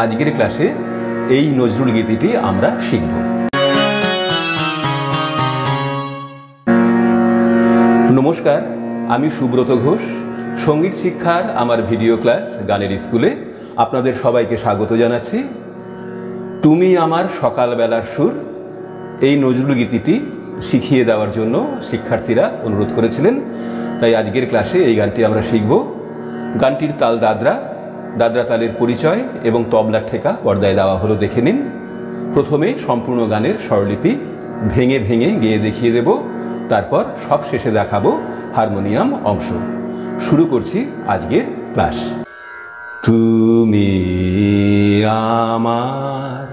আজকের ক্লাসে এই নজরুল গীতিটি আমরা শিখব। নমস্কার, আমি সুব্রত ঘোষ। সঙ্গীত শিক্ষার আমার ভিডিও ক্লাস গানের স্কুলে আপনাদের সবাইকে স্বাগত জানাচ্ছি। তুমি আমার সকালবেলার সুর, এই নজরুল গীতিটি শিখিয়ে দেওয়ার জন্য শিক্ষার্থীরা অনুরোধ করেছিলেন, তাই আজকের ক্লাসে এই গানটি আমরা শিখব। গানটির তাল দাদরা, দাদরা তালের পরিচয় এবং তবলার ঠেকা পর্দায় দেওয়া হলো, দেখে নিন। প্রথমে সম্পূর্ণ গানের স্বরলিপি ভেঙে ভেঙে গেয়ে দেখিয়ে দেব, তারপর সব শেষে দেখাবো হারমোনিয়াম অংশ। শুরু করছি আজকের ক্লাস। তুমি আমার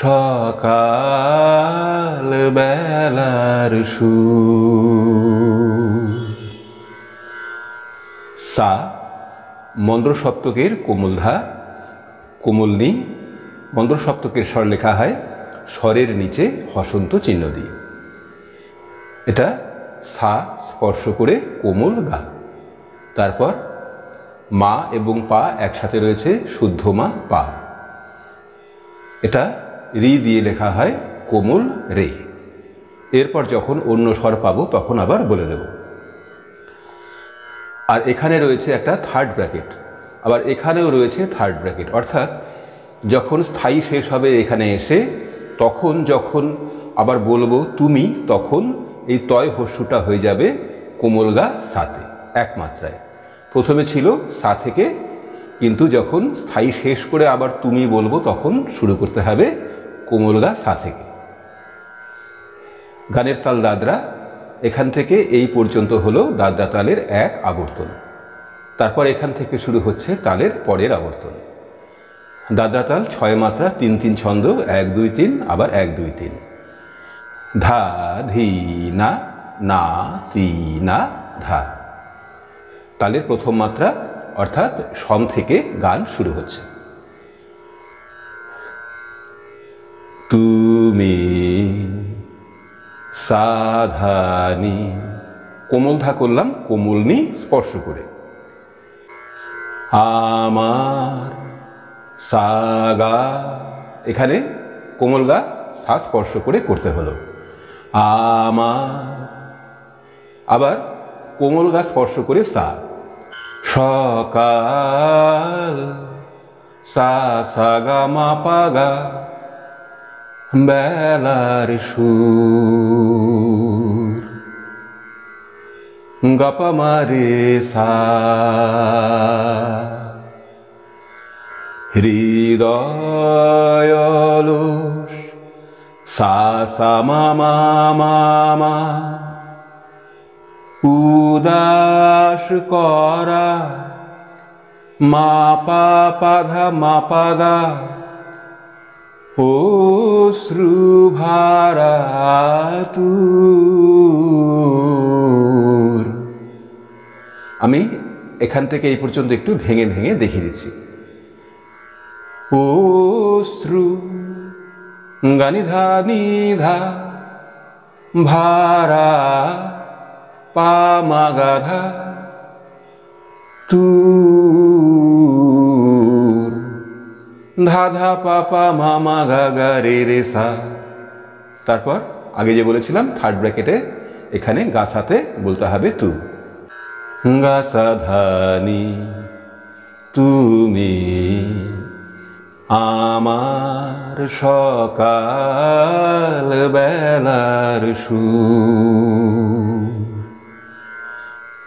সকাল বেলার সুর। সা মন্দ্র সপ্তকের কোমলধা, কোমলনি। মন্দ্র সপ্তকের স্বর লেখা হয় স্বরের নিচে হসন্ত চিহ্ন দিয়ে। এটা সা স্পর্শ করে কোমল গা। তারপর মা এবং পা একসাথে রয়েছে, শুদ্ধ মা পা। এটা রি দিয়ে লেখা হয় কোমল রে। এরপর যখন অন্য স্বর পাবো তখন আবার বলে দেব। আর এখানে রয়েছে একটা থার্ড ব্র্যাকেট, আবার এখানেও রয়েছে থার্ড ব্র্যাকেট, অর্থাৎ যখন স্থায়ী শেষ হবে এখানে এসে, তখন যখন আবার বলবো তুমি, তখন এই তয় হস্যটা হয়ে যাবে কোমল গা সাতে, এক মাত্রায়। প্রথমে ছিল সা থেকে, কিন্তু যখন স্থায়ী শেষ করে আবার তুমি বলবো তখন শুরু করতে হবে কোমল গা সা থেকে। গানের তাল দাদরা, এখান থেকে এই পর্যন্ত হলো দাদরা তালের এক আবর্তন। তারপর এখান থেকে শুরু হচ্ছে তালের পরের আবর্তন। দাদরা তাল 6 মাত্রা, 3-3 ছন্দ, 1-2-3, আবার 1-2-3। ধা ধি না, না তি না ধা। তালের প্রথম মাত্রা, অর্থাৎ সম থেকে গান শুরু হচ্ছে। তুমি সাধানি, কোমল ধা করলাম কোমলনি স্পর্শ করে। আমার সাগা, এখানে কোমল গা সা স্পর্শ করে করতে হলো। আমার, আবার কোমল গা স্পর্শ করে সা। সকাল সা সা গা মা পা গা, বেলার সুর গাপা মারে সা। হৃদয় অলস সা সা মা মা মা মা, উদাস করা মা পা পা ধা মা পা গা, অশ্রু ভারা তুর। আমি এখান থেকে এই পর্যন্ত একটু ভেঙে ভেঙে দেখিয়ে দিচ্ছি। অশ্রু গানি ধা নি ধা, ভারা পা মা গা ধা, তুর ধা ধা পা পা মা মা গা গা রে রে সা। তারপর আগে যে বলেছিলাম থার্ড ব্র্যাকেটে এখানে গা সাথে বলতে হবে তু। গা সা ধা নি, তুমি আমার সকাল বেলার সুর।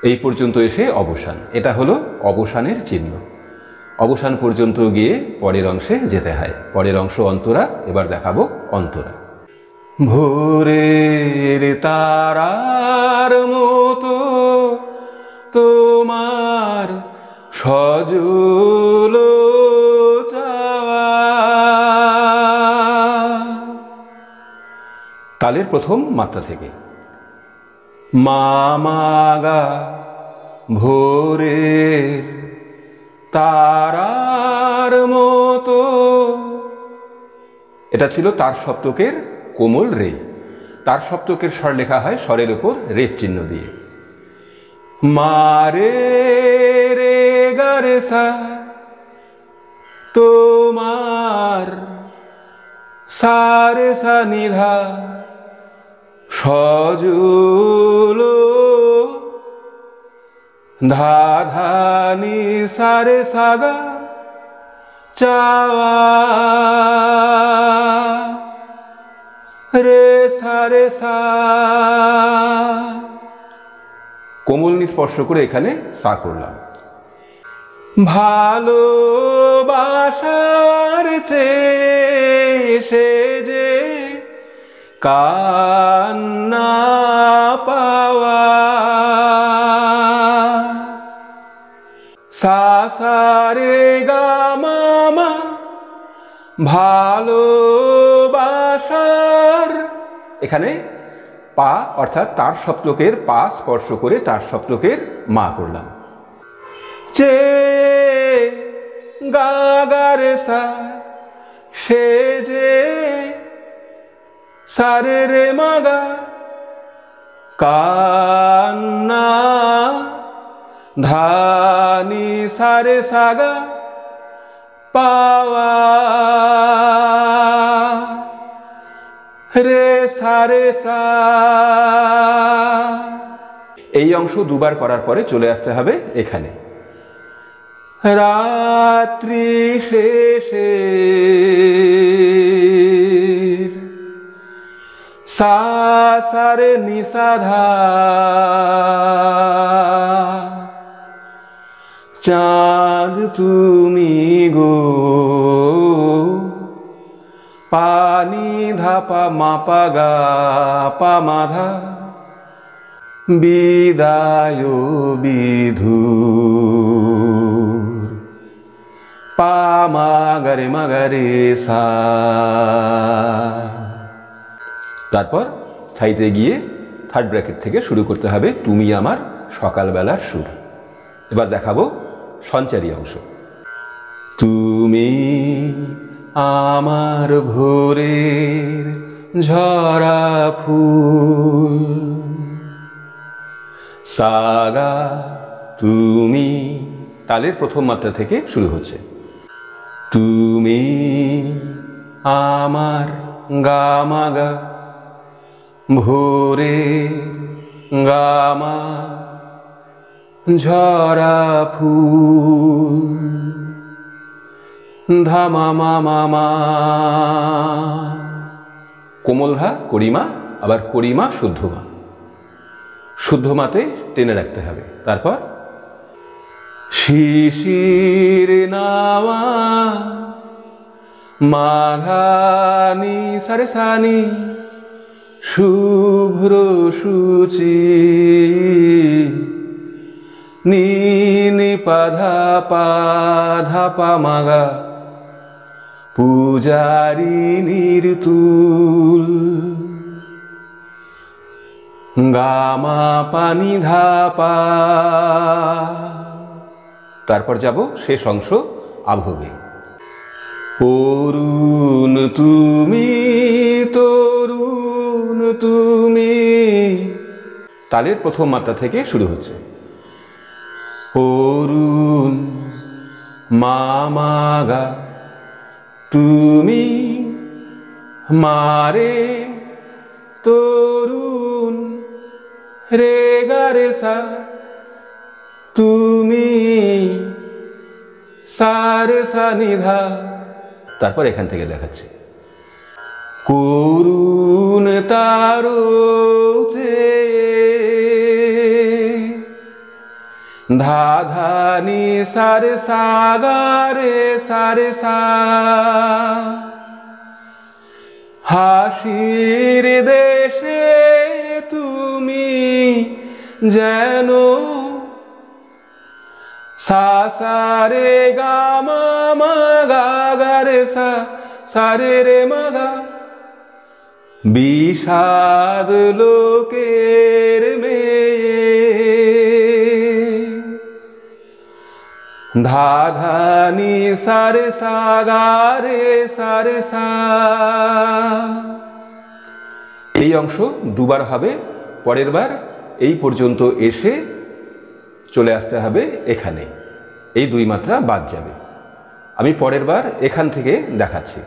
এই পর্যন্ত এসে অবসান, এটা হলো অবসানের চিহ্ন। অবসান পর্যন্ত গিয়ে পরের অংশে যেতে হয়। পরের অংশ অন্তরা, এবার দেখাবো অন্তরা। ভোরের তারার মতো তোমার সজল চাওয়া, তালের প্রথম মাত্রা থেকে। মা মা গা ভোরের তারার মতো, এটা ছিল তার সপ্তকের কোমল রে। তার সপ্তকের স্বর লেখা হয় স্বরের উপর রেফ চিহ্ন দিয়ে। মা রে রে গা রে সা, তোমার সা রে সা নি ধা, সজল ধা ধা নি সা রে সা গা, চাওয়া রে সা রে সা। কোমল নি স্পর্শ করে এখানে সা করলাম। ভালোবাসার চেয়ে সে যে কান্না পাওয়া, সা সা রে গা মা মা, ভালোবাসার, এখানে পা অর্থাৎ তার সপ্তকের পা স্পর্শ করে তার সপ্তকের মা করলাম। চে গা গা রে সা, সে যে সা রে রে মা গা, কান্না ধা নি সা রে সা গা, পাওয়া রে সা রে সা। এই অংশ দুবার করার পরে চলে আসতে হবে এখানে। রাত্রি শেষে সা সা রে নি সা ধা, চাঁদ তুমি গো, পানি ধা পা মা পা গা পা মা ধা, বিদায় বিধুর, পা মা গা রে সা। তারপর স্থায়ীতে গিয়ে থার্ড ব্র্যাকেট থেকে শুরু করতে হবে তুমি আমার সকালবেলার সুর। এবার দেখাবো সঞ্চারী অংশ। তুমি আমার ভোরের ঝরা ফুল, সাগা তুমি, তালের প্রথম মাত্রা থেকে শুরু হচ্ছে। তুমি আমার গা মা গা, ভোরের গা মা, ঝরা ফুল, ধা মা মা মা মা, কোমল ধা করিমা, আবার করিমা শুদ্ধ মা, শুদ্ধ মাতে টেনে রাখতে হবে। তারপর শিশির নাওয়া, মাধানি সারে সানি, শুভ্র সূচি, নি নি পা ধা পা মাগা, পূজারিনীর তুল, গামা পানি ধা পা। তারপর যাব শেষ অংশ আভোগে। অরুণ তুমি, তরুণ তুমি, তালের প্রথম মাত্রা থেকে শুরু হচ্ছে। অরুণ মা মা গা, তুমি মারে, তরুণ রে গা রে সা, তুমি সা রে সা নি ধা। তারপর এখান থেকে দেখাচ্ছি। করুণ তারো ধা ধা নি সা রে সা গা রে সা রে সা, হাসির দেশে তুমি যেন, সা সা রে গা মা মা গা গা রে সা, সা রে রে মা গা, বিষাদ লোকের মেয়ে ধাধানি সারে সাগারে সারে সা। এই অংশ দুবার হবে, পরের বার এই পর্যন্ত এসে চলে আসতে হবে এখানে, এই দুই মাত্রা বাদ যাবে। আমি পরের বার এখান থেকে দেখাচ্ছি।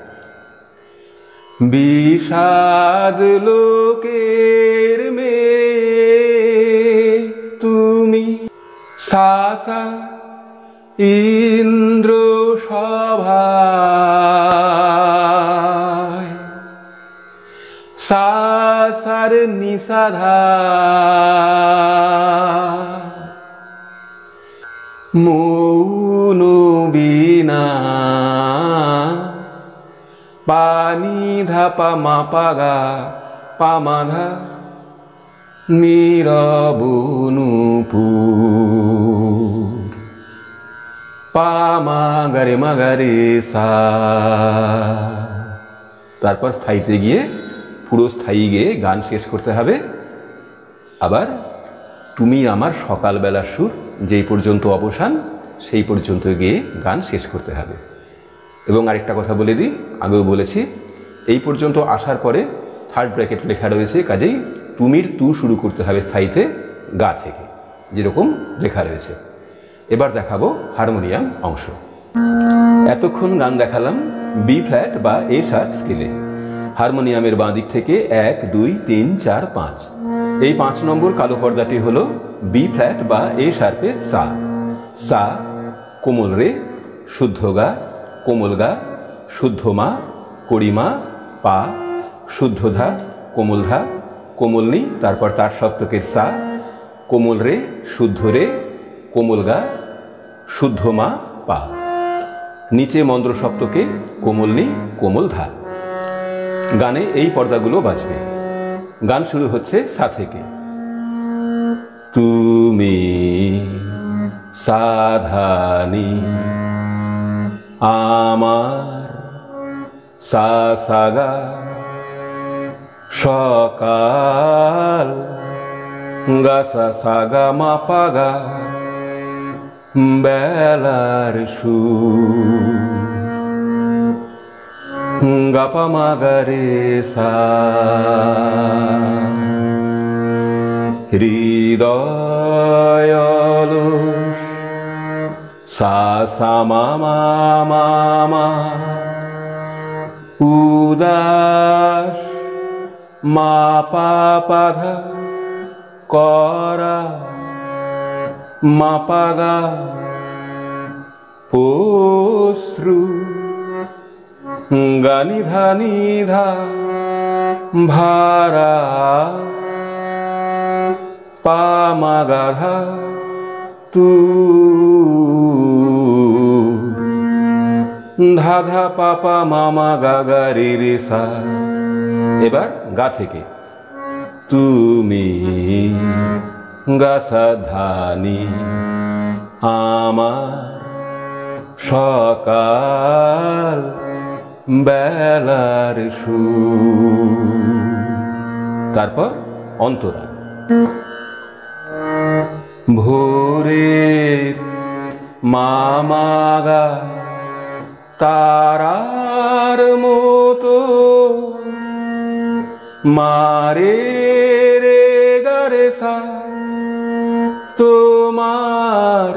বিষাদ লোকের মেয়ে তুমি সাসা ইন্দ্র সভায় সাসার নিষাধা মৌন বিনা পানি ধাপা মাপাগা পামাধা নীরবনুপুর পামাগারে মাগারে সা। তারপর স্থায়ীতে গিয়ে পুরো স্থায়ী গিয়ে গান শেষ করতে হবে। আবার তুমি আমার সকালবেলার সুর যেই পর্যন্ত অবসান সেই পর্যন্ত গিয়ে গান শেষ করতে হবে। এবং আরেকটা কথা বলে দিই, আগেও বলেছি, এই পর্যন্ত আসার পরে থার্ড ব্র্যাকেট লেখা রয়েছে, কাজেই তুমির তু শুরু করতে হবে স্থায়ীতে গা থেকে, যেরকম লেখা রয়েছে। এবার দেখাবো হারমোনিয়াম অংশ। এতক্ষণ গান দেখালাম বি ফ্ল্যাট বা এ শার্প স্কেলে। হারমোনিয়ামের বাঁ দিক থেকে 1 2 3 4 5, এই 5 নম্বর কালো পর্দাটি হলো বি ফ্ল্যাট বা এ শার্পের সা। সা কোমল রে, শুদ্ধ গা, কোমল গা, শুদ্ধ মা, কড়িমা, পা, শুদ্ধ ধা, কোমল ধা, কোমল নি, তারপর তার সপ্তকের সা, কোমল রে, শুদ্ধ রে, কোমল গা, শুদ্ধ মা, পা, নিচে মন্দ্র সপ্তকে কোমল নি, কোমল ধা। গানে এই পর্দাগুলো বাজবে। গান শুরু হচ্ছে সা থেকে। তুমি সাধানি আমার সা সাগা সকাল গা সা সাগা মা পাগা বেলার সুর গাপা মাগারে সা। হৃদয় সা সা মা মা মা মা, উদাস মা পা পা ধা করা মা পা গা, অশ্রু গা নি ধা নি ধা ভারা পা মা গা ধা তু ধা ধা পা পা মা মা গা গা রে রে সা। এবার গা থেকে তুমি গা সা ধা নি আমার সকাল বেলার সুর। তারপর অন্তরা। ভোরের মামাগা তারার মতো মারে রে গারে সা, তোমার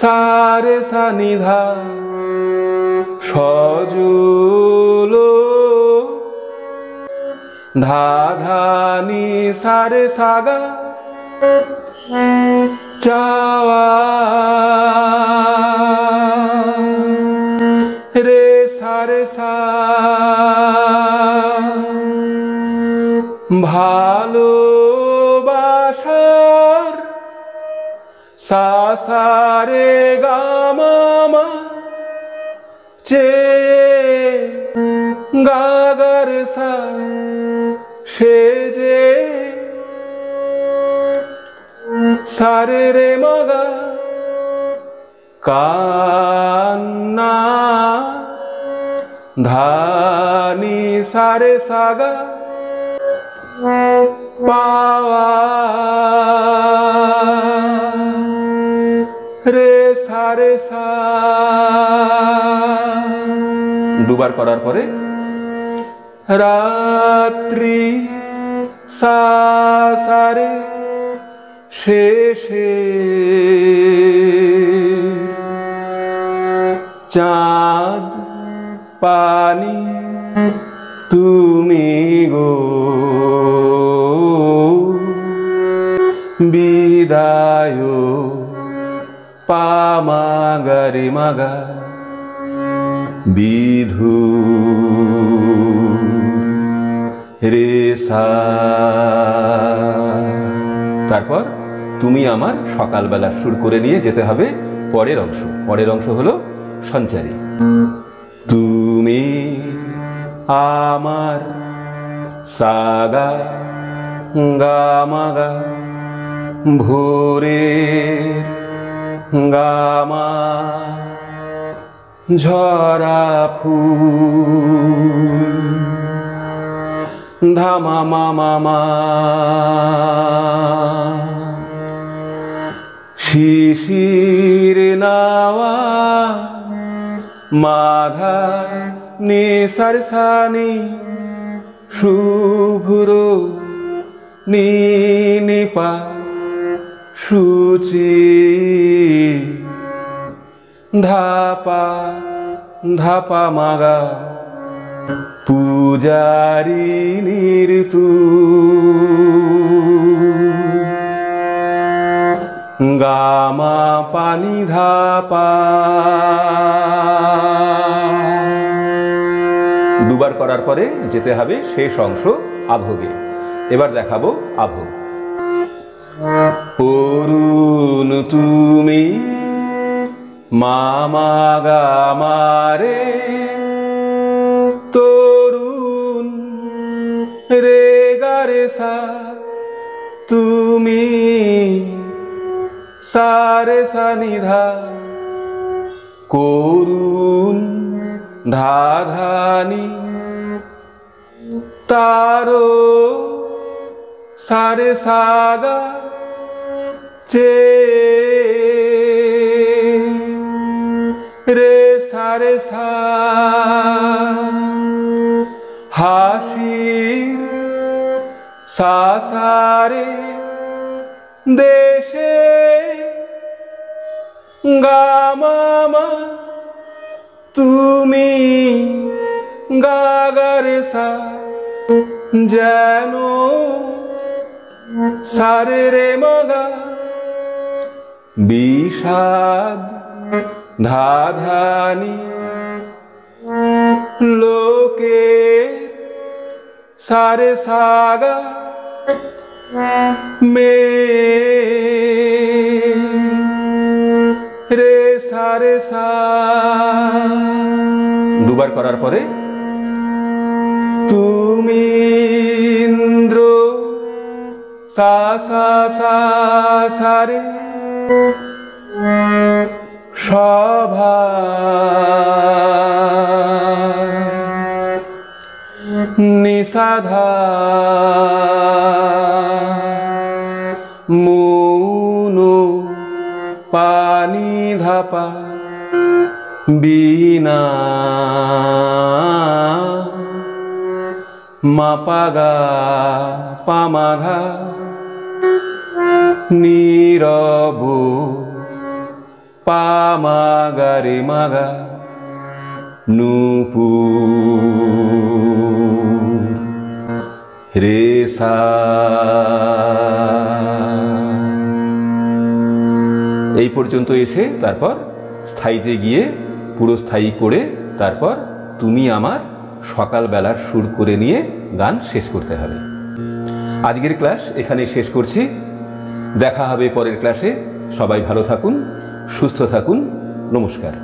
সারে সা নিধা সজল ধা ধা নি সারে সাগা চাওয়া রে সারে সা। ভালোবাসার সা সা রে গা মা মা চে গা গা রে সা, সে যে সারে রে মগা কান্না ধা নি সা রে সা গা পাওয়া রে সা রে সা। দুবার করার পরে রাত্রি সা সা রে শেষে চাঁদ পানি তুমি গো বিদায় পামা গারে মাগা বিধু রে সা। তারপর তুমি আমার সকালবেলার সুর করে নিয়ে যেতে হবে পরের অংশ। পরের অংশ হলো সঞ্চারী। তুমি আমার সাগা গামাগা ভোরের গামা ঝরা ফুল ধামা মামা মা শিশির নাওয়া মাধা নি সারসানি শুভ্র নি নিপা সুচি ধাপা ধাপা মাগা পূজারি নির্তু গামা পানি ধাপা। দুবার করার পরে যেতে হবে শেষ অংশ আভোগে। এবার দেখাবো আভোগ। অরুণ তুমি মামা গামারে তরুণ রে গারে সা তুমি সারে সা নিধা করুণ ধাধানি তারো সারে সাগা চে রে সারে সা। হাসির সা সারে দেশে গামামা তুমি গাগারে সা যেন সারে রে মগা বিষাদ ধাধানি লোকের সারে সাগা মে রে সারে সা। দুবার করার পরে তুমি ইন্দ্র সা সা সা সারে সভা নিষাধা মুনো পানি ধাপা বিনা মাপাগা পামাধা নীরব পামাগারে মাগা নূপুর রে সা। এই পর্যন্ত এসে তারপর স্থায়ীতে গিয়ে পুরো স্থায়ী করে তারপর তুমি আমার সকালবেলার সুর করে নিয়ে গান শেষ করতে হবে। আজকের ক্লাস এখানেই শেষ করছি। দেখা হবে পরের ক্লাসে। সবাই ভালো থাকুন, সুস্থ থাকুন। নমস্কার।